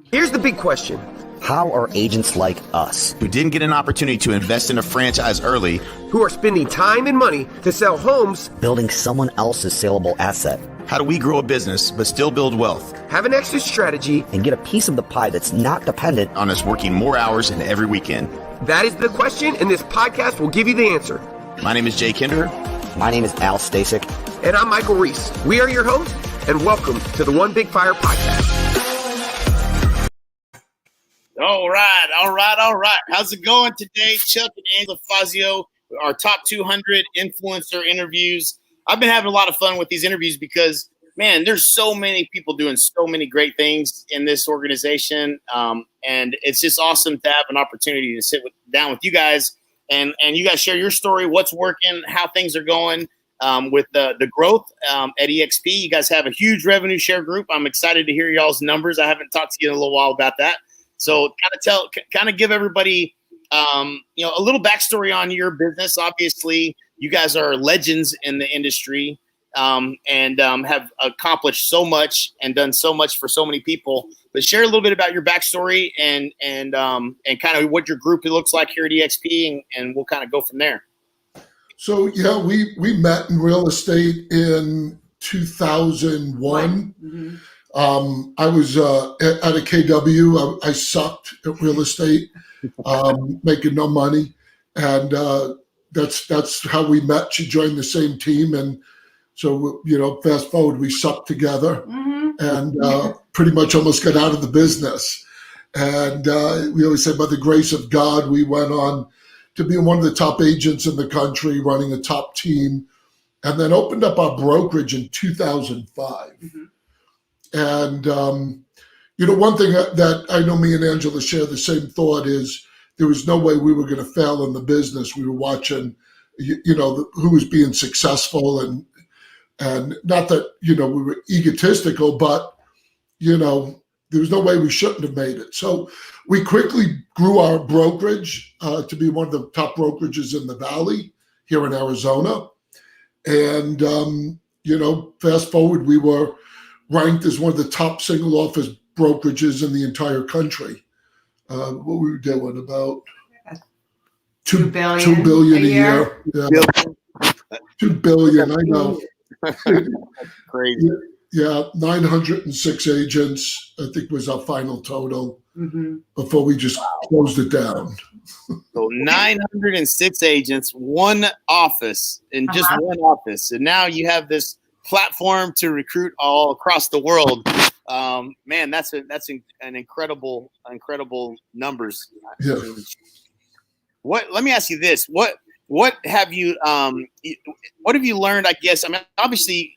Here's the big question. How are agents like us, who didn't get an opportunity to invest in a franchise early, who are spending time and money to sell homes, building someone else's saleable asset? How do we grow a business but still build wealth? Have an exit strategy, and get a piece of the pie that's not dependent on us working more hours and every weekend? That is the question, and this podcast will give you the answer. My name is Jay Kinder. My name is Al Stasek. And I'm Michael Reese. We are your hosts, and welcome to the One Big Fire Podcast. All right. How's it going today? Chuck and Angela Fazio, our top 200 influencer interviews. I've been having a lot of fun with these interviews because, man, there's so many people doing so many great things in this organization. And it's just awesome to have an opportunity to sit down with you guys and you guys share your story, what's working, how things are going with the growth at EXP. You guys have a huge revenue share group. I'm excited to hear y'all's numbers. I haven't talked to you in a little while about that. So kind of give everybody, a little backstory on your business. Obviously, you guys are legends in the industry and have accomplished so much and done so much for so many people. But share a little bit about your backstory and kind of what your group looks like here at EXP, and we'll kind of go from there. So yeah, we met in real estate in 2001. Mm-hmm. I was at a KW. I sucked at real estate, making no money, and that's how we met. She joined the same team, and so fast forward, we sucked together, and pretty much almost got out of the business. And we always say, by the grace of God, we went on to be one of the top agents in the country, running a top team, and then opened up our brokerage in 2005. Mm-hmm. And, one thing that I know me and Angela share the same thought is there was no way we were going to fail in the business. We were watching, who was being successful and not that, we were egotistical, but, there was no way we shouldn't have made it. So we quickly grew our brokerage to be one of the top brokerages in the Valley here in Arizona. And, fast forward, we were ranked as one of the top single office brokerages in the entire country. What we were doing, about $2 billion a year. Yeah. $2 billion, I know. Crazy. Yeah, 906 agents, I think, was our final total before we just closed it down. So 906 agents, one office, and just one office. And now you have this platform to recruit all across the world. Man, that's an incredible numbers. Yeah. Let me ask you this. What have you learned, I guess? I mean, obviously,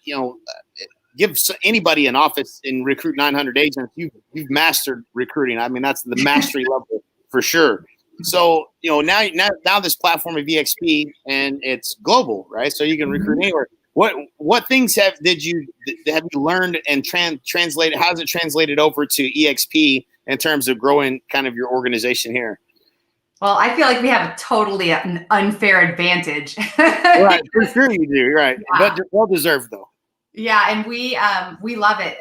give anybody an office and recruit 900 agents. You've mastered recruiting. I mean, that's the mastery level for sure. So, now this platform of EXP, and it's global, right? So you can recruit anywhere. What things have you learned and translated? How's it translated over to EXP in terms of growing kind of your organization here? Well, I feel like we have totally an unfair advantage. Right, for sure you do. Right, yeah. But well deserved though. Yeah, and we love it.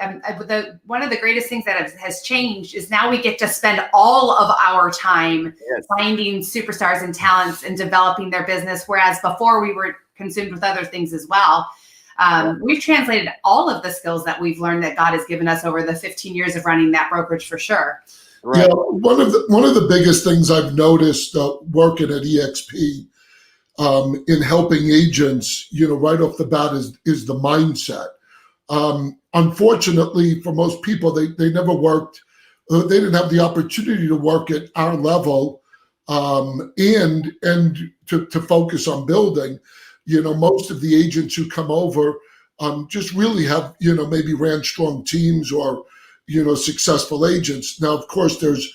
One of the greatest things that has changed is now we get to spend all of our time finding superstars and talents and developing their business, whereas before we were consumed with other things as well. We've translated all of the skills that we've learned that God has given us over the 15 years of running that brokerage for sure. Right. Yeah, one of the biggest things I've noticed working at EXP in helping agents, right off the bat is the mindset. Unfortunately, for most people, they never worked. They didn't have the opportunity to work at our level and to focus on building. Most of the agents who come over just really have, maybe ran strong teams or, successful agents. Now, of course, there's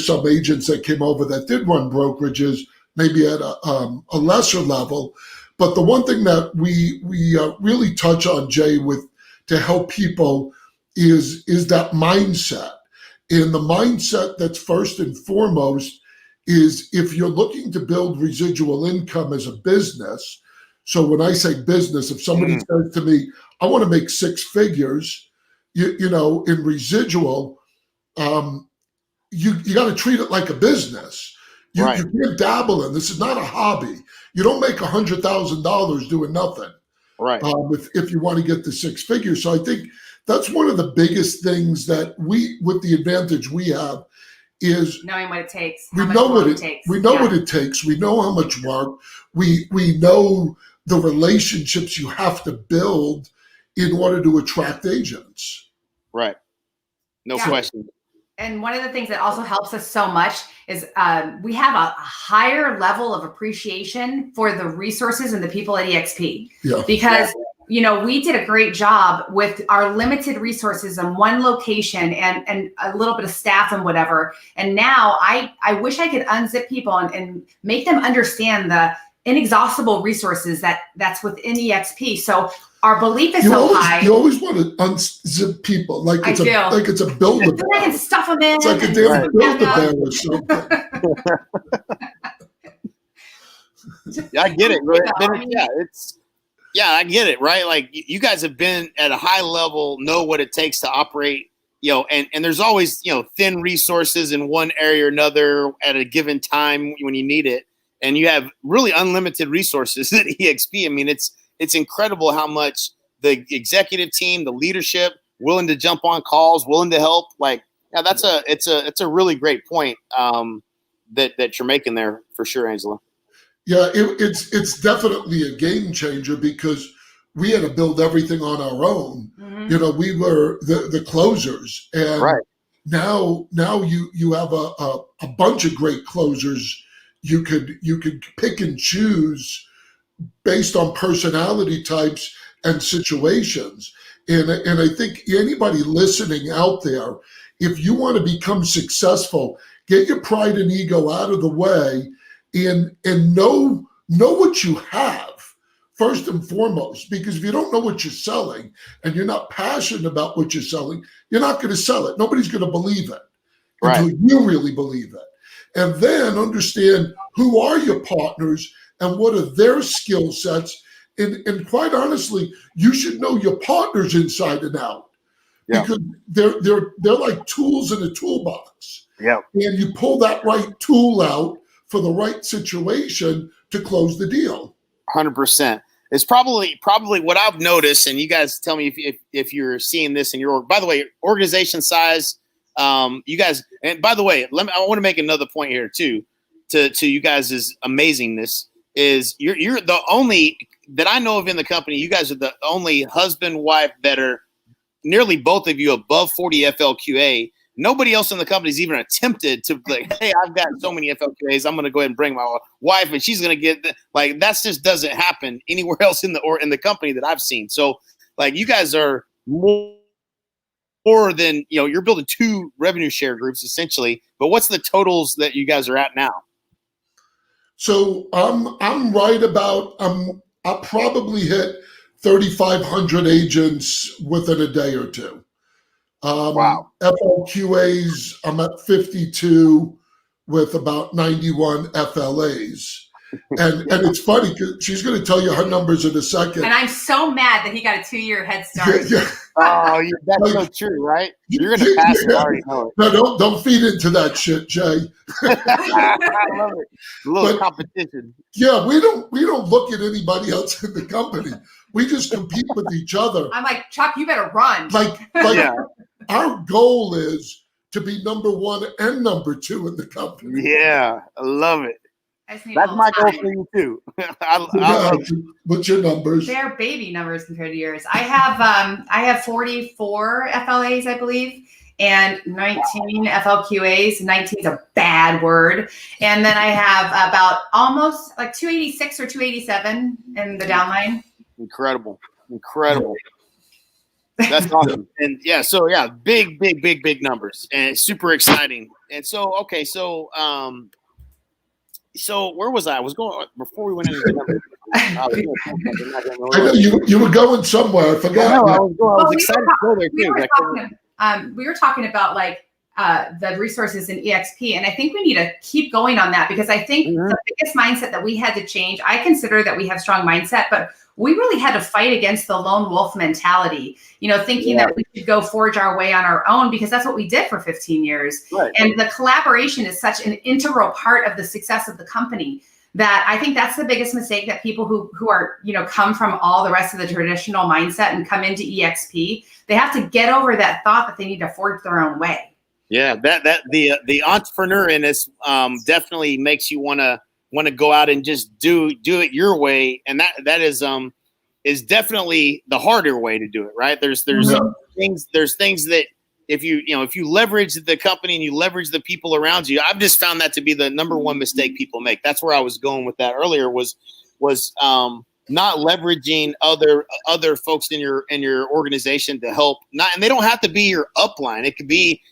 some agents that came over that did run brokerages, maybe at a lesser level. But the one thing that we really touch on, Jay, to help people is that mindset. And the mindset that's first and foremost is if you're looking to build residual income as a business. So when I say business, if somebody says to me, I want to make six figures, in residual, you got to treat it like a business. You can't dabble in this. Is not a hobby. You don't make $100,000 doing nothing. Right. If you want to get to six figures. So I think that's one of the biggest things that with the advantage we have is knowing what it takes. We know what it takes. We know what it takes. We know how much work. We know the relationships you have to build in order to attract agents. Right. No question. And one of the things that also helps us so much is we have a higher level of appreciation for the resources and the people at EXP. Yeah. Because we did a great job with our limited resources in one location and a little bit of staff and whatever. And now I wish I could unzip people and make them understand the inexhaustible resources that's within EXP. So our belief is high. You always want to unzip people like it's a Build-A-Bear. I can stuff them in. It's like a damn Build-A-Bear or something. Yeah, I get it. I get it, right? Like you guys have been at a high level, know what it takes to operate, and there's always, thin resources in one area or another at a given time when you need it. And you have really unlimited resources at EXP. I mean, it's incredible how much the executive team, the leadership, willing to jump on calls, willing to help. Like, yeah, it's a really great point that you're making there for sure, Angela. Yeah, it's definitely a game changer because we had to build everything on our own. Mm-hmm. We were the closers, and now you have a bunch of great closers. You could pick and choose based on personality types and situations. And I think anybody listening out there, if you want to become successful, get your pride and ego out of the way and know what you have first and foremost. Because if you don't know what you're selling and you're not passionate about what you're selling, you're not going to sell it. Nobody's going to believe it until you really believe it. And then understand who are your partners and what are their skill sets. And quite honestly, you should know your partners inside and out because they're like tools in a toolbox. Yeah. And you pull that right tool out for the right situation to close the deal. 100%. It's probably what I've noticed, and you guys tell me if you're seeing this in your, by the way, organization size. You guys, and by the way, I want to make another point here too, to you guys' amazingness is you're the only that I know of in the company. You guys are the only husband wife that are nearly both of you above 40 FLQA. Nobody else in the company has even attempted to like, hey, I've got so many FLQAs. I'm going to go ahead and bring my wife, and she's going to get like that. Just doesn't happen anywhere else in the company that I've seen. So like you guys are more than, you're building two revenue share groups essentially, but what's the totals that you guys are at now? So I'm right about, I'll probably hit 3,500 agents within a day or two. Wow. FLQAs, I'm at 52 with about 91 FLAs. And it's funny because she's going to tell you her numbers in a second. And I'm so mad that he got a 2-year head start. Yeah. Oh, that's so true, right? You're going to pass it. I already know it. No, don't feed into that shit, Jay. I love it. A little competition. Yeah, we don't look at anybody else in the company. We just compete with each other. I'm like, Chuck, you better run. Our goal is to be number 1 and number 2 in the company. Yeah, I love it. That's my goal for you too. What's your numbers? They're baby numbers compared to yours. I have 44 FLAs, I believe, and 19 FLQAs. 19 is a bad word. And then I have about almost like 286 or 287 in the downline. Incredible. That's awesome. And big numbers and super exciting. And so, okay, so where was I? I was going before we went into the numbers. I know you were going somewhere. I forgot. I was excited to go there too. We were talking about like the resources in EXP. And I think we need to keep going on that, because I think the biggest mindset that we had to change, I consider that we have strong mindset, but we really had to fight against the lone wolf mentality, thinking that we could go forge our way on our own, because that's what we did for 15 years. Right. And the collaboration is such an integral part of the success of the company that I think that's the biggest mistake that people who are, come from all the rest of the traditional mindset and come into EXP, they have to get over that thought that they need to forge their own way. Yeah, that the entrepreneur in us definitely makes you want to go out and just do it your way, and that is definitely the harder way to do it, right? There's things that if you leverage the company and you leverage the people around you, I've just found that to be the number one mistake people make. That's where I was going with that earlier, was not leveraging other folks in your organization to help. And they don't have to be your upline. It could be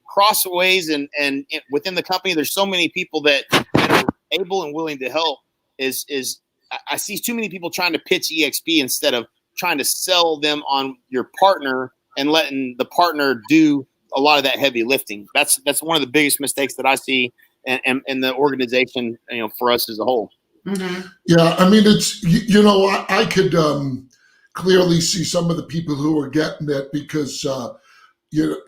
crossways and within the company. There's so many people that are able and willing to help. I see too many people trying to pitch EXP instead of trying to sell them on your partner and letting the partner do a lot of that heavy lifting. That's one of the biggest mistakes that I see in the organization, for us as a whole. Mm-hmm. Yeah, I mean, it's, I could clearly see some of the people who are getting it, because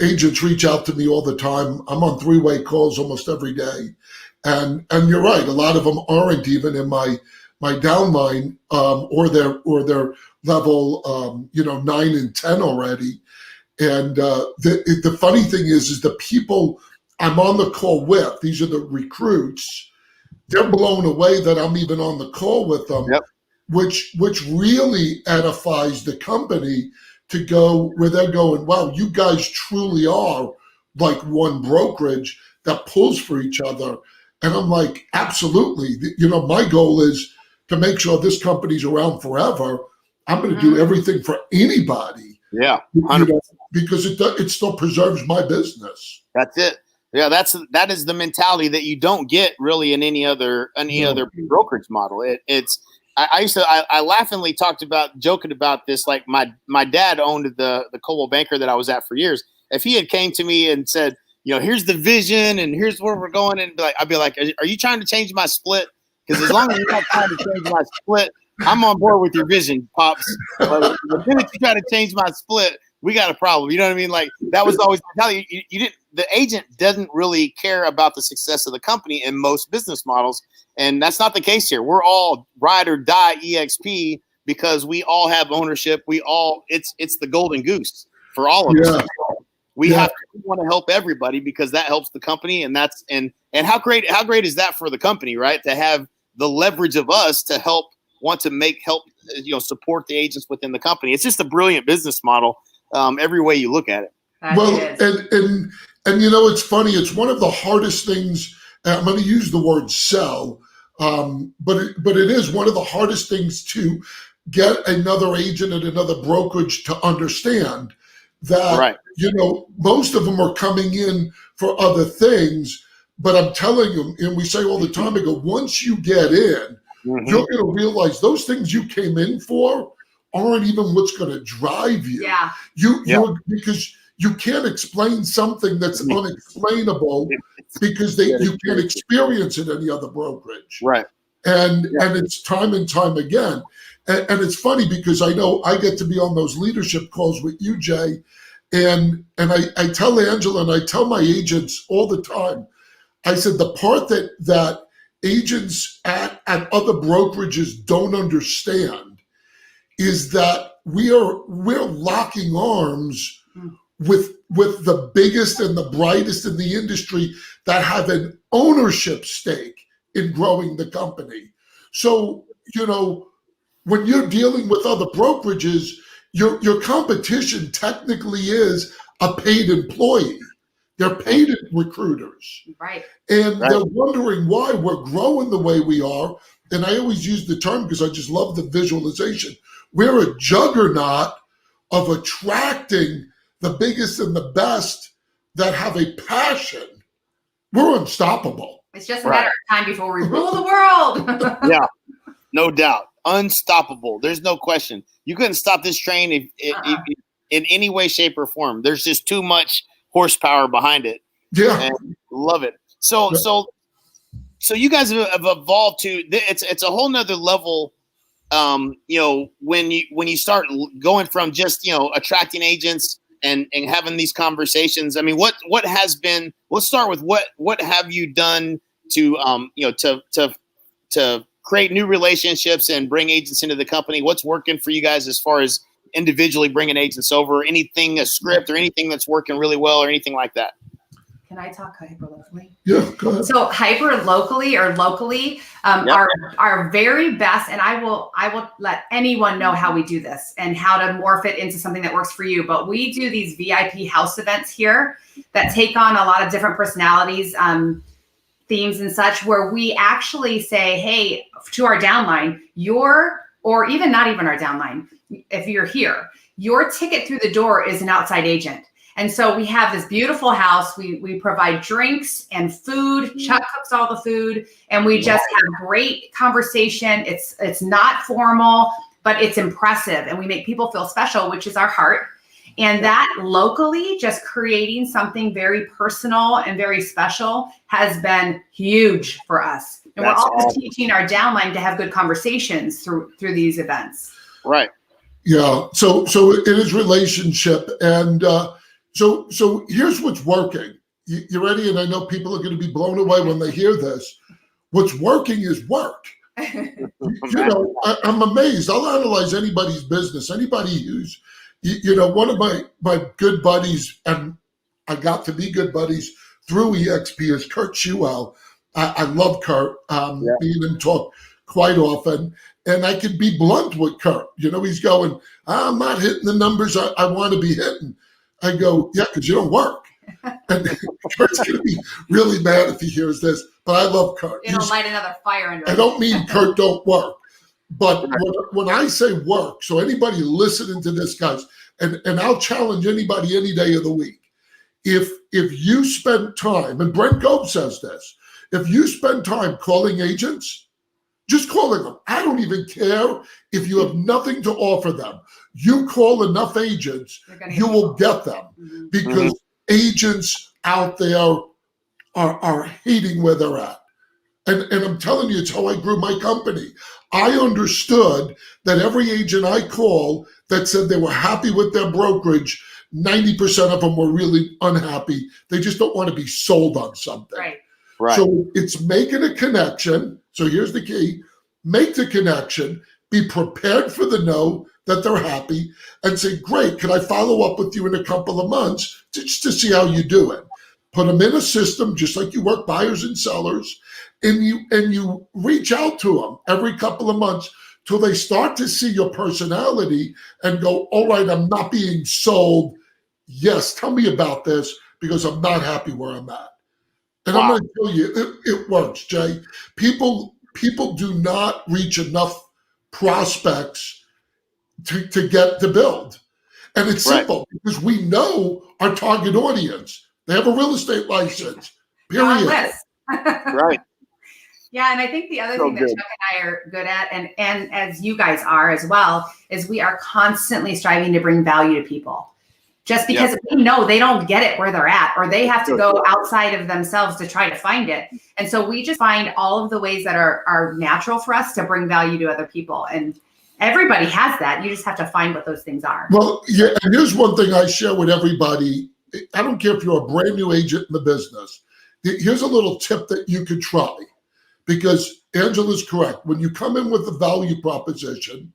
agents reach out to me all the time. I'm on three-way calls almost every day, and you're right. A lot of them aren't even in my downline, or their level, 9 and 10 already. And the funny thing is the people I'm on the call with, these are the recruits, they're blown away that I'm even on the call with them, which really edifies the company to go where they're going, wow, you guys truly are like one brokerage that pulls for each other. And I'm like, absolutely. My goal is to make sure this company's around forever. I'm going to do everything for anybody. Yeah, because it still preserves my business. That's it. Yeah, that is the mentality that you don't get really in any other brokerage model. I laughingly joking about this. Like my dad owned the Coldwell Banker that I was at for years. If he had came to me and said, here's the vision and here's where we're going, and I'd be like, are you trying to change my split? Because as long as you're not trying to change my split, I'm on board with your vision, Pops. But the minute you try to change my split, we got a problem. You know what I mean? Like, that was always the agent doesn't really care about the success of the company in most business models. And that's not the case here. We're all ride or die EXP because we all have ownership. It's the golden goose for all of us. We want to help everybody because that helps the company. And how great is that for the company, right? To have the leverage of us to help support the agents within the company. It's just a brilliant business model. Every way you look at it. And it's funny. It's one of the hardest things. I'm going to use the word sell, but it is one of the hardest things to get another agent at another brokerage to understand that, most of them are coming in for other things. But I'm telling them, and we say all the time, I go, once you get in, you're going to realize those things you came in for aren't even what's going to drive you. Because you can't explain something that's unexplainable because you can't experience it any other brokerage. Right. And it's time and time again. And it's funny because I know I get to be on those leadership calls with you, Jay. And I tell Angela and I tell my agents all the time, I said, the part that agents at other brokerages don't understand is that we're locking arms with the biggest and the brightest in the industry that have an ownership stake in growing the company. So, when you're dealing with other brokerages, your competition technically is a paid employee. They're paid recruiters. Right. And they're wondering why we're growing the way we are. And I always use the term because I just love the visualization. We're a juggernaut of attracting the biggest and the best that have a passion. We're unstoppable. It's just a matter of time before we rule the world. Yeah, no doubt. Unstoppable. There's no question. You couldn't stop this train if in any way, shape, or form. There's just too much horsepower behind it. Yeah. And love it. So you guys have evolved to, it's a whole nother level. When you start going from just, attracting agents and having these conversations, I mean, what has been, let's start with what have you done to create new relationships and bring agents into the company? What's working for you guys as far as individually bringing agents over? Anything, a script or anything that's working really well or anything like that? Can I talk hyper locally? Yeah, go ahead. So hyper locally or locally, our very best, and I will let anyone know how we do this and how to morph it into something that works for you. But we do these VIP house events here that take on a lot of different personalities, themes and such, where we actually say, hey, to our downline, or even not even our downline, if you're here, your ticket through the door is an outside agent. And so we have this beautiful house. We provide drinks and food. Chuck cooks all the food, and we just have great conversation. It's not formal, but it's impressive, and we make people feel special, which is our heart. And that locally, just creating something very personal and very special has been huge for us. And we're also teaching our downline to have good conversations through these events. Right. Yeah. So it is relationship, and so here's what's working. You ready? And I know people are going to be blown away when they hear this. What's working is work. I'm amazed. I'll analyze anybody's business. Anybody who's, one of my good buddies, and I got to be good buddies through EXP, is Kurt Schuell. I love Kurt. Me and him talk quite often. And I can be blunt with Kurt. He's going, I'm not hitting the numbers I want to be hitting. I go, yeah, because you don't work. And Kurt's going to be really mad if he hears this, but I love Kurt. It'll light another fire under. I don't mean Kurt don't work, but when I say work, so anybody listening to this, guys, and I'll challenge anybody any day of the week. If you spend time, and Brent Gove says this, if you spend time calling agents, just calling them. I don't even care if you have nothing to offer them. You call enough agents, you will get them, because agents out there are hating where they're at. And I'm telling you, it's how I grew my company. I understood that every agent I call that said they were happy with their brokerage, 90% of them were really unhappy. They just don't want to be sold on something. Right. So it's making a connection. So here's the key. Make the connection. Be prepared for the no, that they're happy, and say, great, can I follow up with you in a couple of months just to see how you're doing? Put them in a system, just like you work buyers and sellers, and you reach out to them every couple of months till they start to see your personality and go, all right, I'm not being sold. Yes, tell me about this because I'm not happy where I'm at. And I'm going to tell you, it works, Jay. People do not reach enough prospects to get to build. And it's simple because we know our target audience. They have a real estate license, period. Right. Yeah, and I think the other thing that Chuck and I are good at, and as you guys are as well, is we are constantly striving to bring value to people. Just because we know they don't get it where they're at, or they have to go outside of themselves to try to find it. And so we just find all of the ways that are natural for us to bring value to other people. And everybody has that. You just have to find what those things are. Well, yeah, and here's one thing I share with everybody. I don't care if you're a brand new agent in the business. Here's a little tip that you could try, because Angela's correct. When you come in with a value proposition,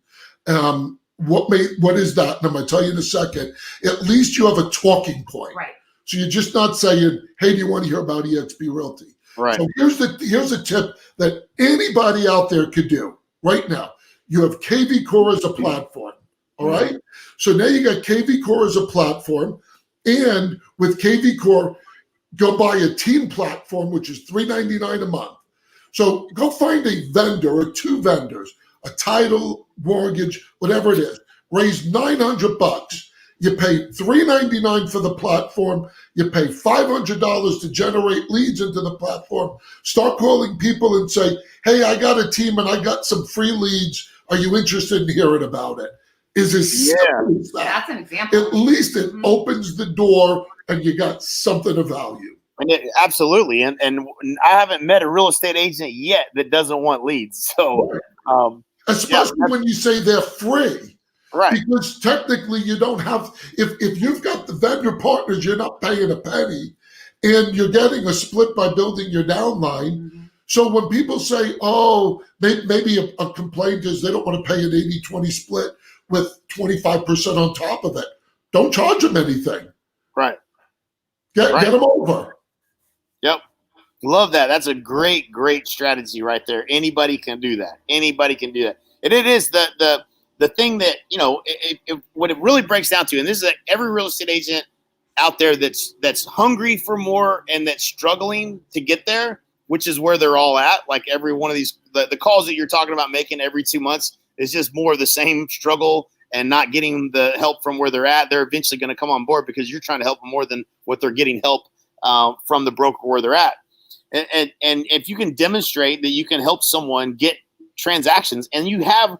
what is that? And I'm going to tell you in a second. At least you have a talking point. Right. So you're just not saying, hey, do you want to hear about EXP Realty? Right. So here's a tip that anybody out there could do right now. You have KV Core as a platform. All right. So now you got KV Core as a platform. And with KV Core, go buy a team platform, which is $3.99 a month. So go find a vendor or two vendors, a title, mortgage, whatever it is. Raise $900. You pay $3.99 for the platform. You pay $500 to generate leads into the platform. Start calling people and say, hey, I got a team and I got some free leads. Are you interested in hearing about it? is as simple as that. That's an example. At least it opens the door and you got something of value. And absolutely. And I haven't met a real estate agent yet that doesn't want leads. So, especially when you say they're free. Right. Because technically you don't have, if you've got the vendor partners, you're not paying a penny and you're getting a split by building your downline. So when people say, oh, maybe a complaint is they don't want to pay an 80-20 split with 25% on top of it, don't charge them anything. Right. Get them over. Yep. Love that. That's a great strategy right there. Anybody can do that. Anybody can do that. And it is the thing that, what it really breaks down to, and this is like every real estate agent out there that's hungry for more and that's struggling to get there, which is where they're all at. Like every one of these, the calls that you're talking about making every 2 months is just more of the same struggle and not getting the help from where they're at. They're eventually going to come on board because you're trying to help them more than what they're getting help from the broker where they're at. And if you can demonstrate that you can help someone get transactions, and you have,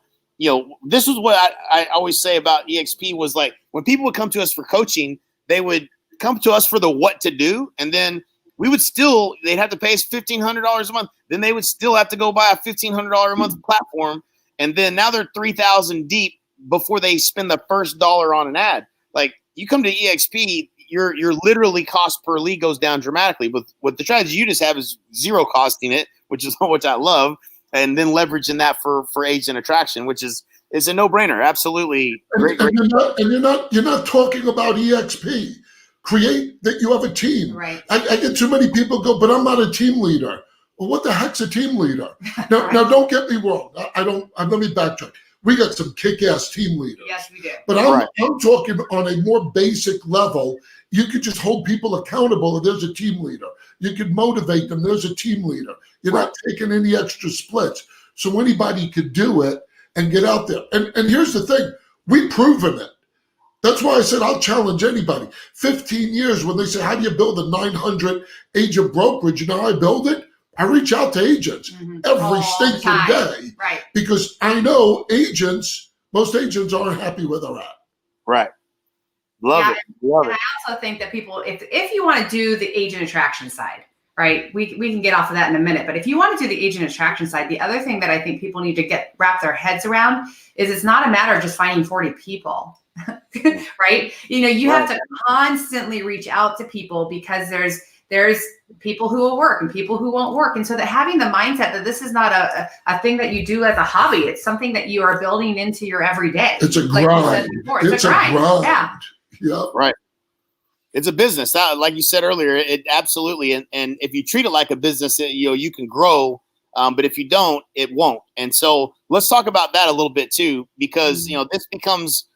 this is what I always say about EXP was like when people would come to us for coaching, they would come to us for the what to do, and then they'd have to pay us $1,500 a month. Then they would still have to go buy a $1,500 a month platform, and then now they're $3,000 deep before they spend the first dollar on an ad. Like you come to EXP, your literally cost per lead goes down dramatically. But what the strategy you just have is zero costing it, which I love, and then leveraging that for agent attraction, which is a no-brainer. Absolutely. Great. And you're not talking about EXP. Create that you have a team. Right. I get too many people go, but I'm not a team leader. Well, what the heck's a team leader? Now, don't get me wrong. Let me backtrack. We got some kick-ass team leaders. Yes, we do. But I'm talking on a more basic level. You could just hold people accountable and there's a team leader. You could motivate them. There's a team leader. You're not taking any extra splits. So anybody could do it and get out there. And here's the thing. We've proven it. That's why I said I'll challenge anybody. 15 years when they say, how do you build a 900 agent brokerage? You know how I build it? I reach out to agents every stinking day. Right. Because I know most agents aren't happy where they're at. Right. Love it. I also think that people, if you want to do the agent attraction side, right, we can get off of that in a minute. But if you want to do the agent attraction side, the other thing that I think people need to wrap their heads around is it's not a matter of just finding 40 people, right? You have to constantly reach out to people because there's people who will work and people who won't work. And so that having the mindset that this is not a thing that you do as a hobby, it's something that you are building into your everyday. It's a grind. It's a grind. Yeah. Yep. Right. It's a business. Like you said earlier, it absolutely. And if you treat it like a business, you can grow. But if you don't, it won't. And so let's talk about that a little bit too, because, this becomes,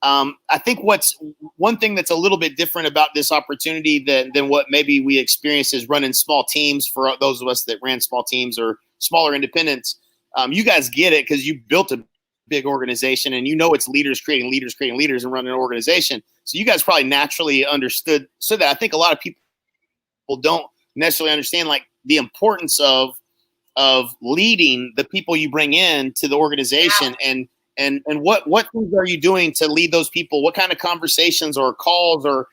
I think what's one thing that's a little bit different about this opportunity than what maybe we experience is running small teams for those of us that ran small teams or smaller independents. You guys get it because you built a big organization and it's leaders creating leaders and running an organization. So you guys probably naturally understood that. I think a lot of people don't necessarily understand like the importance of leading the people you bring in to the organization and what things are you doing to lead those people? What kind of conversations or calls or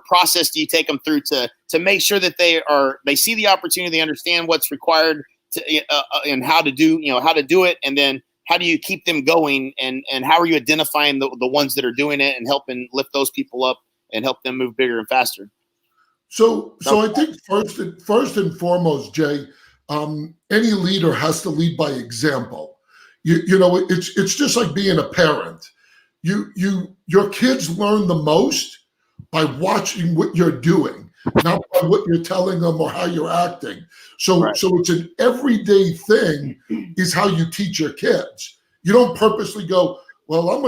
process do you take them through to make sure that they see the opportunity, they understand what's required and how to do it, and then how do you keep them going, and how are you identifying the ones that are doing it and helping lift those people up and help them move bigger and faster? So I think first and foremost, Jay, any leader has to lead by example. It's just like being a parent. Your kids learn the most by watching what you're doing, not by what you're telling them or how you're acting. So it's an everyday thing is how you teach your kids. You don't purposely go, well, all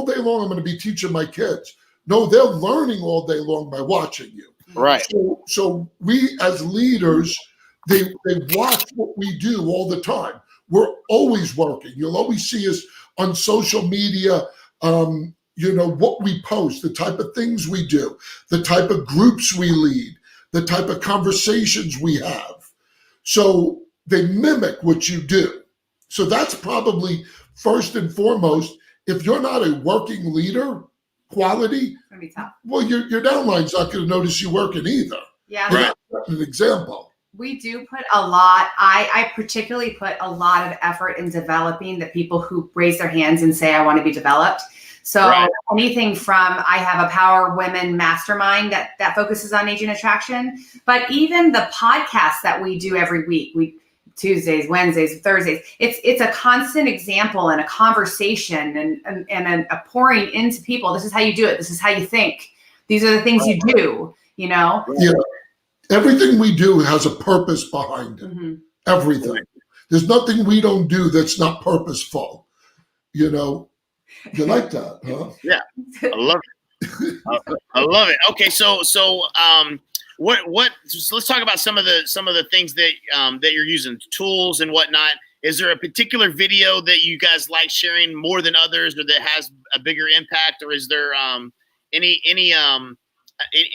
day long, I'm going to be teaching my kids. No, they're learning all day long by watching you. Right. So we as leaders, they watch what we do all the time. We're always working. You'll always see us on social media, what we post, the type of things we do, the type of groups we lead, the type of conversations we have. So they mimic what you do. So that's probably first and foremost if you're not a working leader, quality, It's gonna be tough. well, your downline's not going to notice you working either. Yeah. Right. That's an example. We do put a lot, I particularly put a lot of effort in developing the people who raise their hands and say, I want to be developed. So anything from, I have a Power Women Mastermind that focuses on agent attraction, but even the podcasts that we do every week, Tuesdays, Wednesdays, Thursdays, it's a constant example and a conversation and a pouring into people. This is how you do it. This is how you think. These are the things you do, you know? Yeah. Everything we do has a purpose behind it. Mm-hmm. Everything. There's nothing we don't do that's not purposeful. You know, you like that, huh? Yeah, I love it. I love it. Okay, so what? So let's talk about some of the things that that you're using, tools and whatnot. Is there a particular video that you guys like sharing more than others, or that has a bigger impact, or is there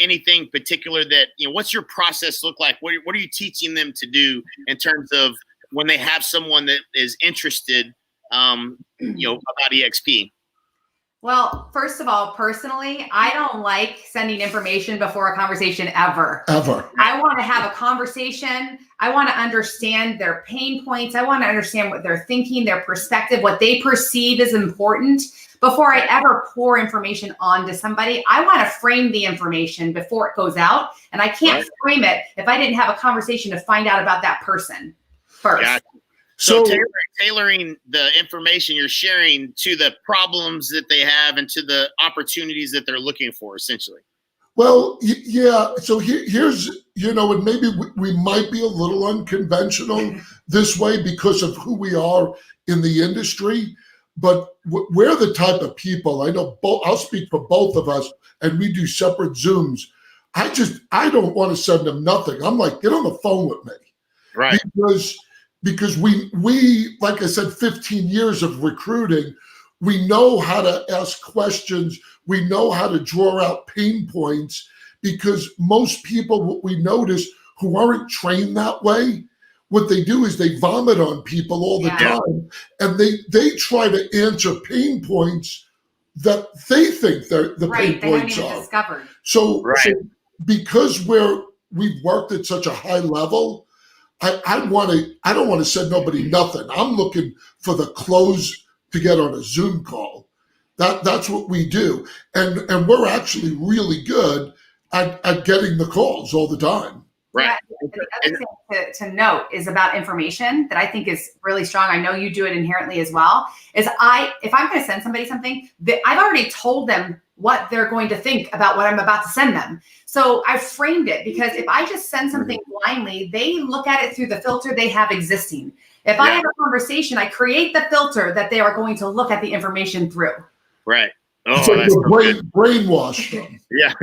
anything particular that, you know, what's your process look like? What are you teaching them to do in terms of when they have someone that is interested, you know, about EXP? Well, first of all, personally, I don't like sending information before a conversation ever. I want to have a conversation. I want to understand their pain points. I want to understand what they're thinking, their perspective, what they perceive as important before I ever pour information onto somebody. I want to frame the information before it goes out. And I can't frame it if I didn't have a conversation to find out about that person first. Gotcha. So tailoring the information you're sharing to the problems that they have and to the opportunities that they're looking for, essentially. Well, yeah. So here's, you know, and maybe we might be a little unconventional this way because of who we are in the industry, but we're the type of people, I know I'll speak for both of us, and we do separate Zooms. I don't want to send them nothing. I'm like, get on the phone with me. Right. Because we, like I said, 15 years of recruiting, we know how to ask questions. We know how to draw out pain points, because most people, what we notice, who aren't trained that way, what they do is they vomit on people all the time, and they try to answer pain points that they think they're the pain points are. Discovered. So because we've worked at such a high level, I don't want to send nobody nothing. I'm looking for the close to get on a Zoom call. That's what we do. And we're actually really good at getting the calls all the time. Right. Yeah, the other thing to note is about information that I think is really strong. I know you do it inherently as well. If I'm going to send somebody something, I've already told them what they're going to think about what I'm about to send them. So I've framed it, because if I just send something blindly, they look at it through the filter they have existing. If I have a conversation, I create the filter that they are going to look at the information through. Right. Oh, So that's brainwash them. Yeah.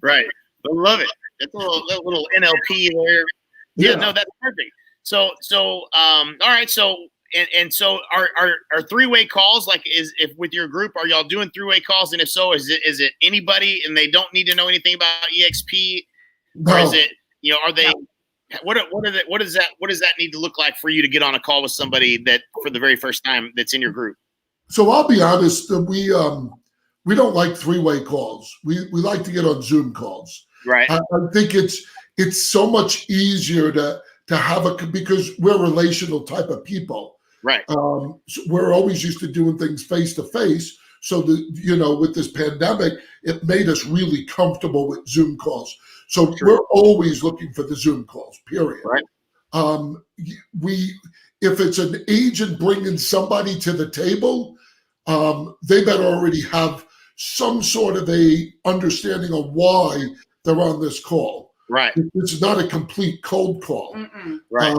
right. I love it. That's a little NLP there. Yeah, no, that's perfect. So, all right. So, and so are three-way calls, like, if with your group, are y'all doing three-way calls? And if so, is it anybody and they don't need to know anything about EXP? No. Or is it, you know, are they, what does that need to look like for you to get on a call with somebody that for the very first time that's in your group? So I'll be honest, we don't like three-way calls. We like to get on Zoom calls. Right. I think it's so much easier to have because we're relational type of people. Right. So we're always used to doing things face to face. So with this pandemic, it made us really comfortable with Zoom calls. So we're always looking for the Zoom calls, period. Right. If it's an agent bringing somebody to the table, they better already have some sort of a understanding of why they're on this call. Right. It's not a complete cold call. Right.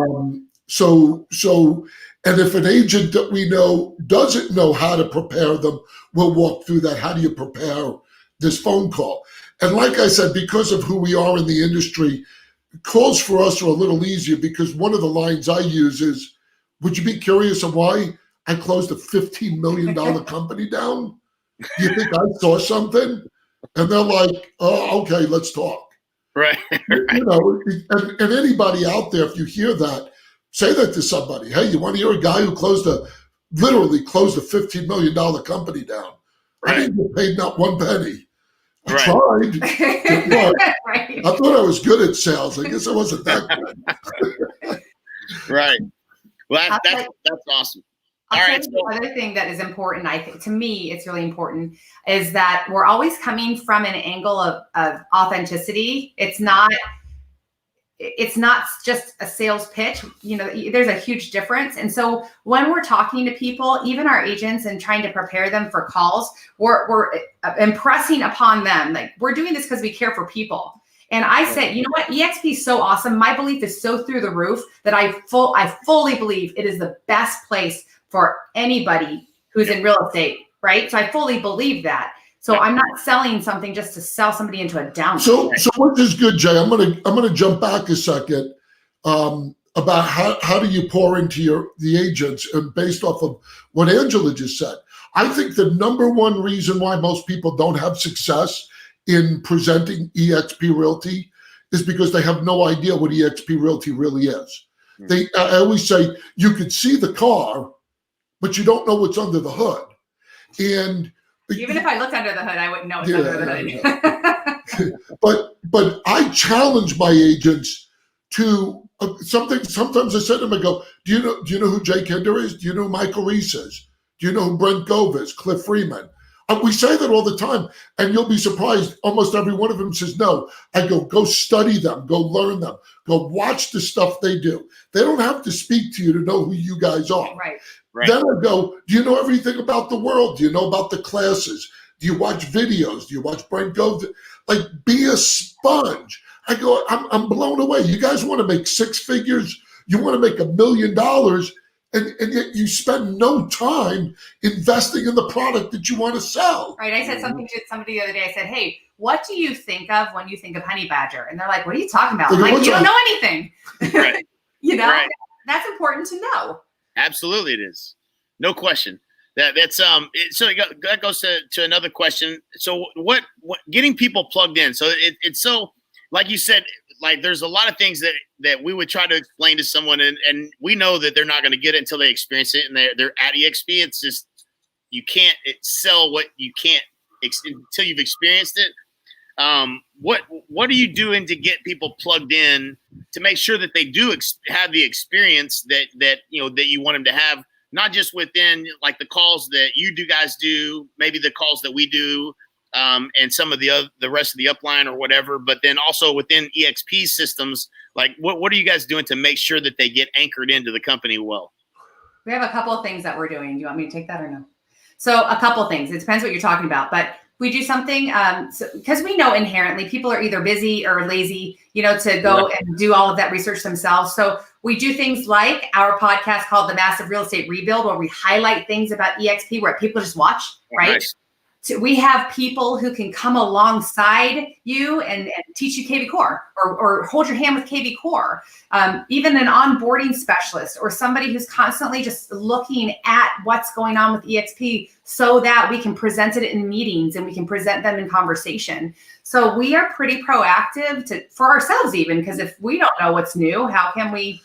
And if an agent that we know doesn't know how to prepare them, we'll walk through that. How do you prepare this phone call? And like I said, because of who we are in the industry, calls for us are a little easier, because one of the lines I use is, would you be curious of why I closed a $15 million company down? You think I saw something? And they're like, oh, okay, let's talk. Right. And anybody out there, if you hear that, say that to somebody. Hey, you want to hear a guy who closed a literally closed a $15 million company down. I didn't get paid not one penny. I tried. Right. I thought I was good at sales. I guess I wasn't that good. Right. Well, that's awesome. All right. The other thing that is important, I think, to me, it's really important, is that we're always coming from an angle of authenticity. It's not just a sales pitch. You know, there's a huge difference. And so when we're talking to people, even our agents, and trying to prepare them for calls, we're impressing upon them, like, we're doing this because we care for people. And I said, you know what? EXP is so awesome. My belief is so through the roof that I fully believe it is the best place for anybody who's in real estate, right? So I fully believe that. So I'm not selling something just to sell somebody into a down. So what is good, Jay? I'm gonna jump back a second about how do you pour into the agents, and based off of what Angela just said. I think the number one reason why most people don't have success in presenting EXP Realty is because they have no idea what EXP Realty really is. I always say you could see the car, but you don't know what's under the hood. And even if I looked under the hood, I wouldn't know what's under the hood. But I challenge my agents to something. Sometimes I say to them, I go, do you know who Jay Kinder is? Do you know who Michael Reese is? Do you know who Brent Gove is? Cliff Freeman? We say that all the time, and you'll be surprised. Almost every one of them says no. I go study them, go learn them, go watch the stuff they do. They don't have to speak to you to know who you guys are. Right. Then I go, do you know everything about the world? Do you know about the classes? Do you watch videos? Do you watch Brent Gove? Like, be a sponge. I go, I'm blown away. You guys want to make six figures? You want to make $1 million? And yet you spend no time investing in the product that you want to sell. Right. I said something to somebody the other day. I said, hey, what do you think of when you think of honey badger? And they're like, what are you talking about? I'm like, you don't know anything. Right. You know, Right. That's important to know. Absolutely, it is. No question. That goes to another question. So what getting people plugged in? So it's so, like you said, like, there's a lot of things that we would try to explain to someone, and we know that they're not going to get it until they experience it, and they're at EXP. It's just, you can't sell what you can't until you've experienced it. What are you doing to get people plugged in to make sure that they do have the experience that you want them to have, not just within, like, the calls that you guys do, maybe the calls that we do, and some of the rest of the upline or whatever, but then also within EXP systems, like, what are you guys doing to make sure that they get anchored into the company well? We have a couple of things that we're doing. Do you want me to take that or no? So a couple of things. It depends what you're talking about, but we do something because we know inherently people are either busy or lazy, to go and do all of that research themselves. So we do things like our podcast called The Massive Real Estate Rebuild, where we highlight things about EXP where people just watch, right? Nice. So we have people who can come alongside you and teach you KV Core or hold your hand with KV Core, even an onboarding specialist or somebody who's constantly just looking at what's going on with EXP so that we can present it in meetings and we can present them in conversation. So we are pretty proactive for ourselves, even, because if we don't know what's new, how can we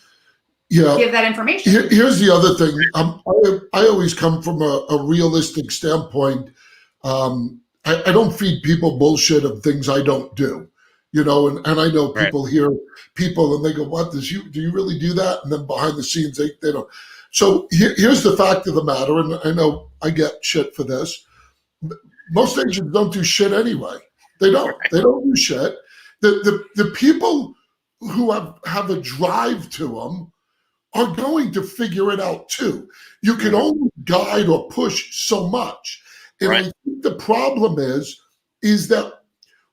give that information? Here's the other thing. I always come from a realistic standpoint. I don't feed people bullshit of things I don't do, and I know people hear people and they go, what, do you really do that? And then behind the scenes, they don't. So here's the fact of the matter. And I know I get shit for this. Most agents don't do shit anyway. They don't do shit. The people who have a drive to them are going to figure it out too. You can only guide or push so much. And I think the problem is that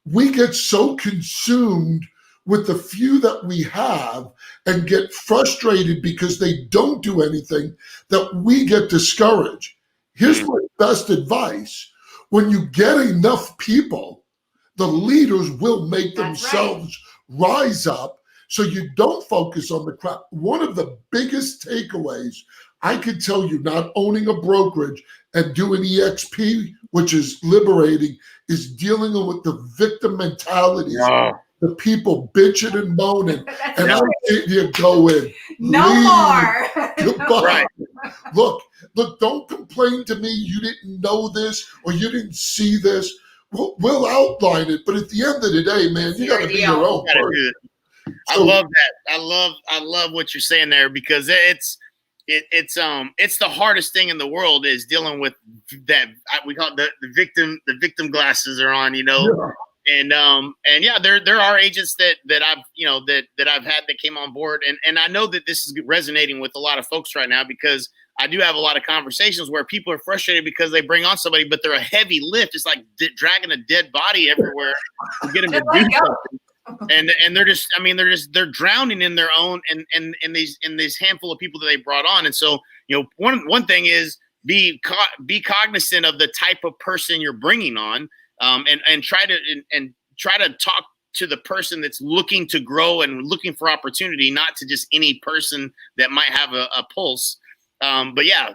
we get so consumed with the few that we have and get frustrated because they don't do anything that we get discouraged. Here's my best advice. When you get enough people, the leaders will make themselves rise up so you don't focus on the crap. One of the biggest takeaways I could tell you, not owning a brokerage and doing EXP, which is liberating, is dealing with the victim mentality. The people bitching and moaning. And I'm saying you go in. No more. Goodbye. Look, look, don't complain to me you didn't know this or you didn't see this. We'll outline it, but at the end of the day, man, you got to be your own person. I love that. I love what you're saying there, because it's the hardest thing in the world is dealing with that. We call it the victim glasses are on, you know. Yeah. And yeah, there are agents that I've that I've had that came on board, and I know that this is resonating with a lot of folks right now, because I do have a lot of conversations where people are frustrated because they bring on somebody, but they're a heavy lift. It's like dragging a dead body everywhere to get them to do something. And they're drowning in their own and in these handful of people that they brought on. And so, one thing is be cognizant of the type of person you're bringing on. And try to talk to the person that's looking to grow and looking for opportunity, not to just any person that might have a pulse. But yeah,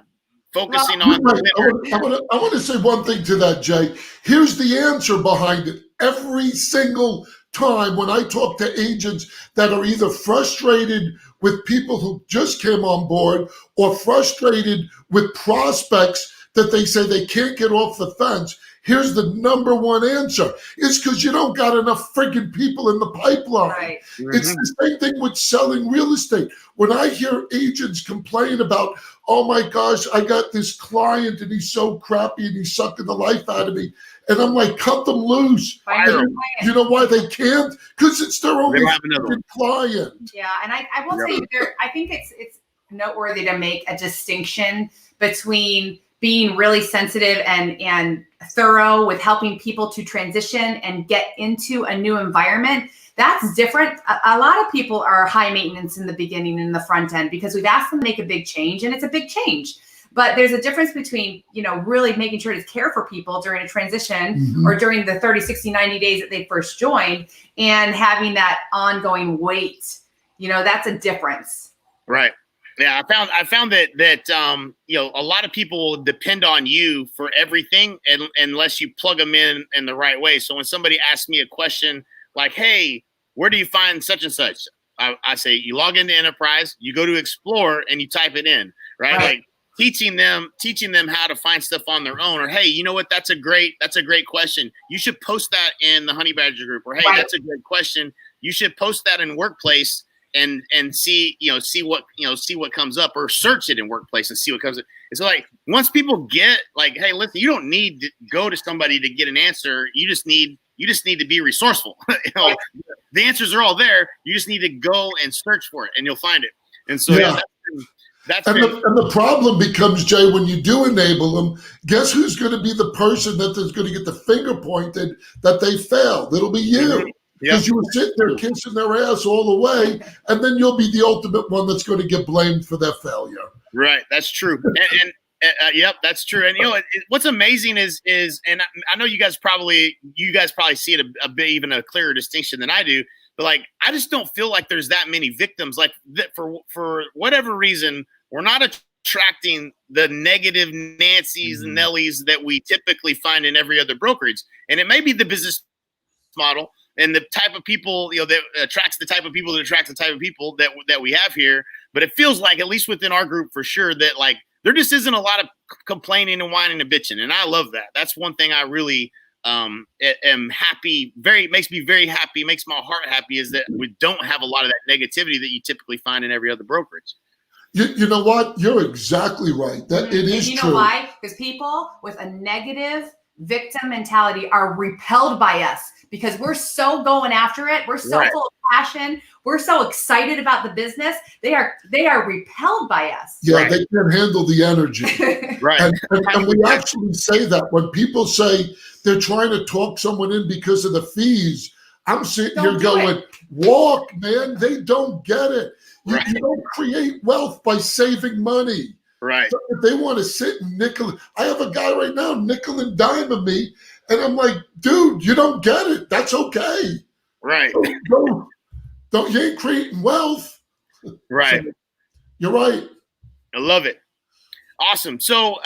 focusing on. I want to say one thing to that, Jay. Here's the answer behind it. Every single time when I talk to agents that are either frustrated with people who just came on board or frustrated with prospects that they say they can't get off the fence, here's the number one answer. It's because you don't got enough friggin' people in the pipeline. Right. Mm-hmm. It's the same thing with selling real estate. When I hear agents complain about, oh my gosh, I got this client and he's so crappy and he's sucking the life out of me. And I'm like, cut them loose. You know why they can't? Because it's their only client. Yeah, and I will say I think it's noteworthy to make a distinction between being really sensitive and thorough with helping people to transition and get into a new environment. That's different. A lot of people are high maintenance in the beginning in the front end because we've asked them to make a big change, and it's a big change. But there's a difference between, really making sure to care for people during a transition or during the 30, 60, 90 days that they first joined, and having that ongoing wait. That's a difference. Right. Yeah, I found that a lot of people will depend on you for everything unless you plug them in the right way. So when somebody asks me a question like, "Hey, where do you find such and such?" I say, you log into Enterprise, you go to Explore, and you type it in, right? Like teaching them how to find stuff on their own. Or, hey, you know what? That's a great question. You should post that in the Honey Badger group. Or, hey, that's a great question. You should post that in Workplace. And see what comes up, or search it in Workplace and see what comes up. It's like once people get like, hey, listen, you don't need to go to somebody to get an answer. You just need to be resourceful. The answers are all there. You just need to go and search for it, and you'll find it. And so the problem becomes, Jay, when you do enable them, guess who's going to be the person that is going to get the finger pointed that they failed? It'll be you. Mm-hmm. Because you were sitting there kissing their ass all the way, and then you'll be the ultimate one that's going to get blamed for their failure. Right, that's true. And yep, that's true. And what's amazing is, and I know you guys probably see it a bit even a clearer distinction than I do. But like, I just don't feel like there's that many victims. Like that for whatever reason, we're not attracting the negative Nancy's and Nellies that we typically find in every other brokerage. And it may be the business model and the type of people, that attracts the type of people that we have here. But it feels like, at least within our group for sure, that like there just isn't a lot of complaining and whining and bitching. And I love that. That's one thing I really am happy, makes me very happy, makes my heart happy, is that we don't have a lot of that negativity that you typically find in every other brokerage. You know what? You're exactly right. That it is true. You know why? Because people with a negative victim mentality are repelled by us. Because we're so going after it. We're so full of passion. We're so excited about the business. They are repelled by us. Yeah, they can't handle the energy. Right. And we actually say that when people say they're trying to talk someone in because of the fees. I'm sitting here going, walk, man. They don't get it. You don't create wealth by saving money. Right. So if they want to sit and nickel, I have a guy right now nickel and diming me. And I'm like, dude, you don't get it. That's okay. Right. Don't you ain't creating wealth. Right. So, you're right. I love it. Awesome. So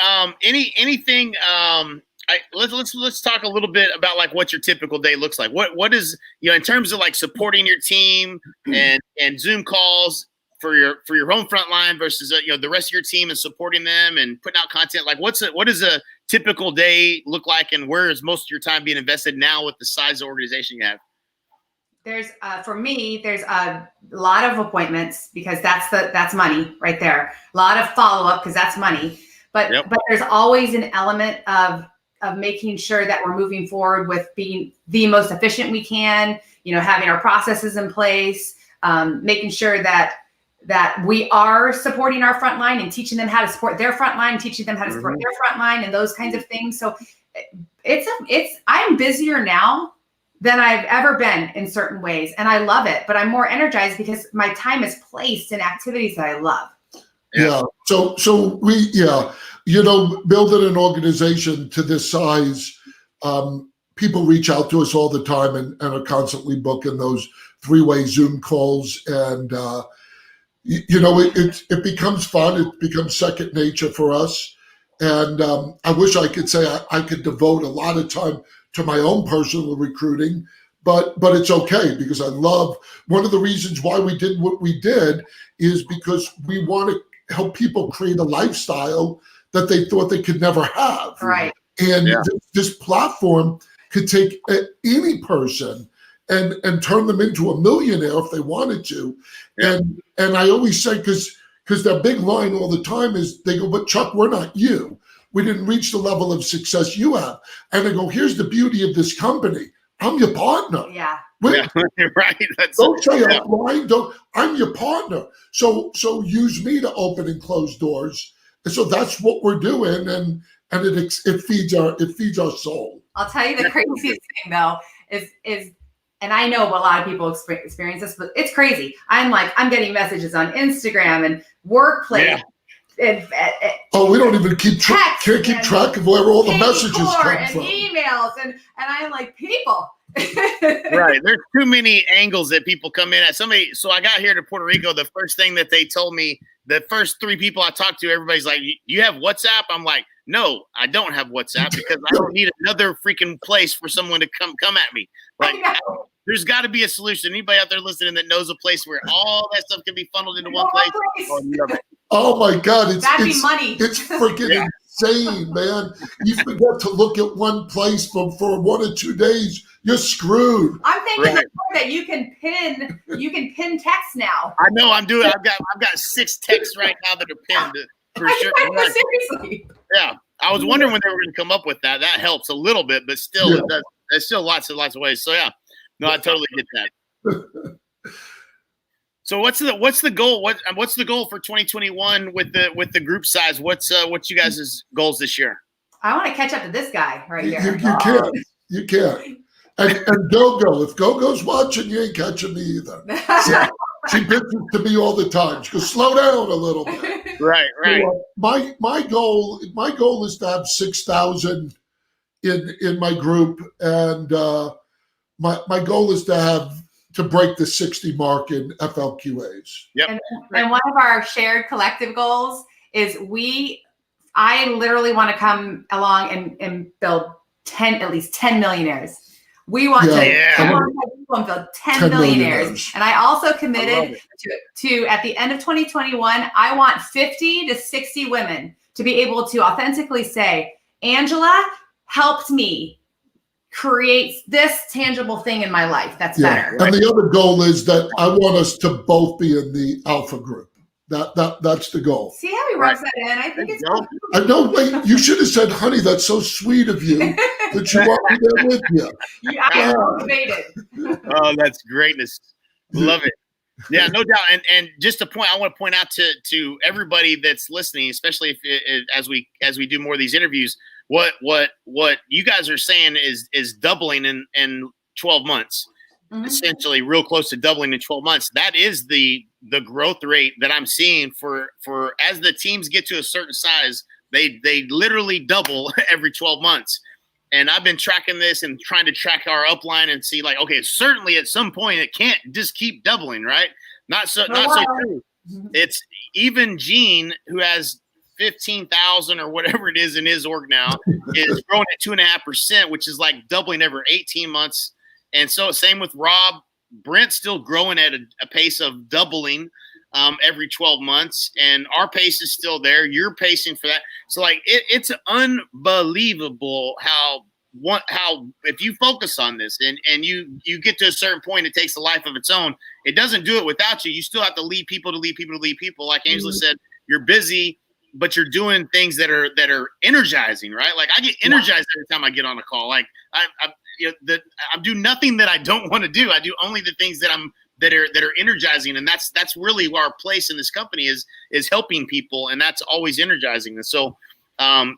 anything let's talk a little bit about like what your typical day looks like. What is, in terms of like supporting your team and Zoom calls, for your home front line versus the rest of your team and supporting them and putting out content? Like what does a typical day look like, and where is most of your time being invested now with the size of organization you have? There's for me, there's a lot of appointments because that's money right there. A lot of follow-up because that's money. But there's always an element of making sure that we're moving forward with being the most efficient we can, having our processes in place, making sure that we are supporting our front line and teaching them how to support their front line, teaching them how to support their front line and those kinds of things. So I'm busier now than I've ever been in certain ways. And I love it, but I'm more energized because my time is placed in activities that I love. Yeah. So we, building an organization to this size, people reach out to us all the time and are constantly booking those three-way Zoom calls. And, it becomes fun. It becomes second nature for us. And I wish I could say I could devote a lot of time to my own personal recruiting, but it's okay because I love, one of the reasons why we did what we did is because we want to help people create a lifestyle that they thought they could never have. Right. And this platform could take any person and turn them into a millionaire if they wanted to. Yeah. And I always say, because their big line all the time is they go, but Chuck, we're not you. We didn't reach the level of success you have. And I go, here's the beauty of this company. I'm your partner. Yeah. Right. Don't say I'm blind. I'm your partner. So use me to open and close doors. And so that's what we're doing. And it feeds our soul. I'll tell you the craziest thing though is, and I know a lot of people experience this, but it's crazy. I'm getting messages on Instagram and workplace. Yeah. We don't even can't keep track of where all the messages come from. Emails and I'm like, people. Right. There's too many angles that people come in at. So I got here to Puerto Rico. The first thing that they told me, the first 3 people I talked to, everybody's like, you have WhatsApp? I'm like, no, I don't have WhatsApp because I don't need another freaking place for someone to come at me. Like, there's got to be a solution. Anybody out there listening that knows a place where all that stuff can be funneled into one place? Oh my God, that'd be money. It's freaking insane, man. You forget to look at one place for 1 or 2 days, you're screwed. I'm thinking that you can pin text now. I know I'm doing. I've got 6 texts right now that are pinned for sure. Seriously. Yeah, I was wondering when they were going to come up with that. That helps a little bit, but still, it does. There's still lots and lots of ways. So yeah, no, I totally get that. So what's the goal? What's the goal for 2021 with the group size? What's you guys' goals this year? I want to catch up to this guy right here. You can. And Go-Go, if Go-Go's watching, you ain't catching me either. She bitches to me all the time. She goes, slow down a little bit. Right. So, my goal is to have 6,000 in my group, and my goal is to break the 60 mark in FLQAs. Yep. And one of our shared collective goals is I literally want to come along and build at least 10 millionaires. We want to build 10 millionaires. And I also committed to at the end of 2021, I want 50 to 60 women to be able to authentically say, Angela helped me create this tangible thing in my life that's better. And the other goal is that I want us to both be in the alpha group. That's the goal. See how he rubs that in? I think it's cool. I know. Wait, you should have said, honey, that's so sweet of you that you want me there with you. I'm motivated. Oh, that's greatness. Love it. Yeah, no doubt. And just a point, I want to point out to everybody that's listening, especially if as we do more of these interviews, what you guys are saying is doubling in 12 months. Mm-hmm. Essentially real close to doubling in 12 months. That is the growth rate that I'm seeing for as the teams get to a certain size, they literally double every 12 months. And I've been tracking this and trying to track our upline and see like, okay, certainly at some point it can't just keep doubling, right? Not so true. It's even Gene, who has 15,000 or whatever it is in his org now, is growing at 2.5%, which is like doubling every 18 months. And so same with Rob. Brent's still growing at a pace of doubling. every 12 months, and our pace is still there. You're pacing for that. So like it's unbelievable how if you focus on this and you get to a certain point, it takes a life of its own. It doesn't do it without you. You still have to lead people to lead people to lead people. Like Angela said, you're busy, but you're doing things that are energizing, right? Like I get energized every time I get on a call. Like I do nothing that I don't want to do. I do only the things that are energizing, and that's really our place in this company is helping people, and that's always energizing. And so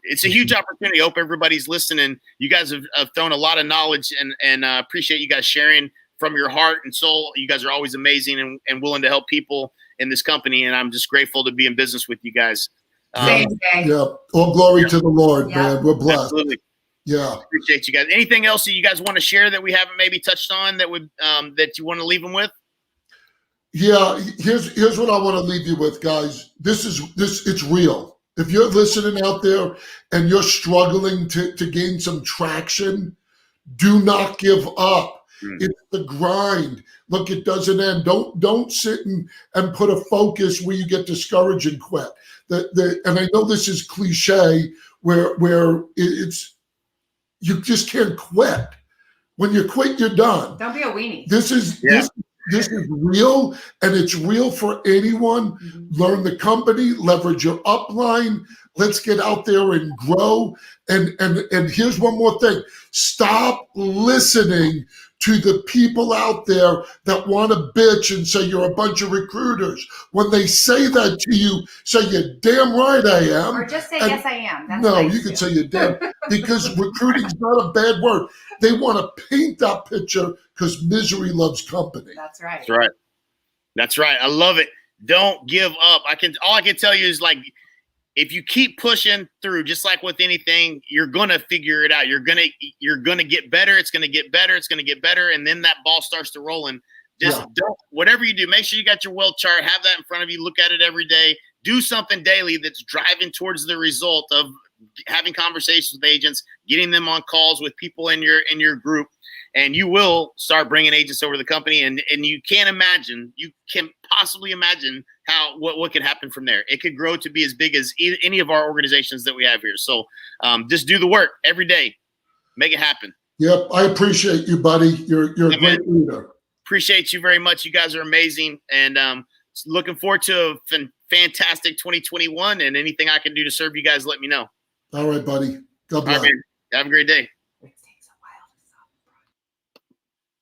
it's a huge opportunity. I hope everybody's listening. You guys have thrown a lot of knowledge, and appreciate you guys sharing from your heart and soul. You guys are always amazing and willing to help people in this company, and I'm just grateful to be in business with you guys. Same. Yeah. All glory to the Lord, man. We're blessed. Absolutely. Yeah. Appreciate you guys. Anything else that you guys want to share that we haven't maybe touched on that would that you want to leave them with? Yeah. Here's what I want to leave you with, guys. It's real. If you're listening out there and you're struggling to gain some traction, do not give up. It's the grind. Look, it doesn't end. Don't sit and put a focus where you get discouraged and quit. And I know this is cliche where it's you just can't quit. When you quit, you're done. Don't be a weenie. This is real, and it's real for anyone. Learn the company, leverage your upline. Let's get out there and grow. And here's one more thing. Stop listening to the people out there that want to bitch and say you're a bunch of recruiters. When they say that to you, say you're damn right I am. Or just say, yes, I am. That's no, nice you can too. say you're damn, because recruiting's not a bad word. They want to paint that picture because misery loves company. That's right. That's right. That's right. I love it. Don't give up. All I can tell you is, like, if you keep pushing through, just like with anything, you're gonna figure it out. You're gonna get better. It's gonna get better. It's gonna get better, and then that ball starts to roll. And just don't, whatever you do, make sure you got your wealth chart. Have that in front of you. Look at it every day. Do something daily that's driving towards the result of having conversations with agents, getting them on calls with people in your group, and you will start bringing agents over the company. And you can possibly imagine what could happen from there. It could grow to be as big as any of our organizations that we have here. So just do the work every day, make it happen. Yep, I appreciate you, buddy. You're a great leader. Appreciate you very much. You guys are amazing, and looking forward to a fantastic 2021. And anything I can do to serve you guys, let me know. All right, buddy. God bless. All right, have a great day.